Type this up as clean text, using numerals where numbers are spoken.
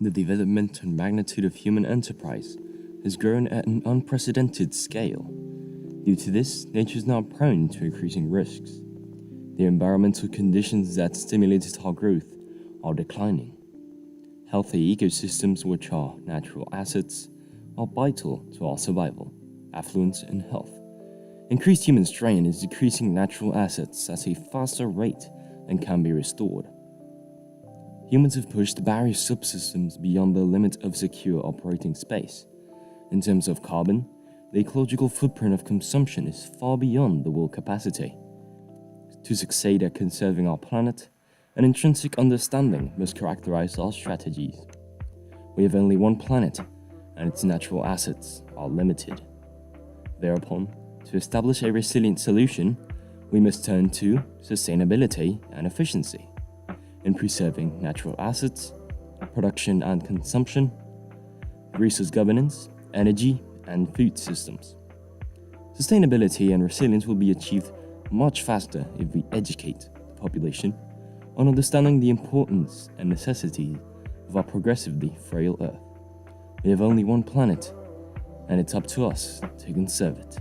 The development and magnitude of human enterprise has grown at an unprecedented scale. Due to this, nature is now prone to increasing risks. The environmental conditions that stimulated our growth are declining. Healthy ecosystems, which are natural assets, are vital to our survival, affluence, and health. Increased human strain is decreasing natural assets at a faster rate than can be restored. Humans have pushed various subsystems beyond the limit of secure operating space. In terms of carbon, the ecological footprint of consumption is far beyond the world capacity. To succeed at conserving our planet, an intrinsic understanding must characterize our strategies. We have only one planet, and its natural assets are limited. Thereupon, to establish a resilient solution, we must turn to sustainability and efficiency in preserving natural assets, production and consumption, resource governance, energy, and food systems. Sustainability and resilience will be achieved much faster if we educate the population on understanding the importance and necessity of our progressively frail Earth. We have only one planet, and it's up to us to conserve it.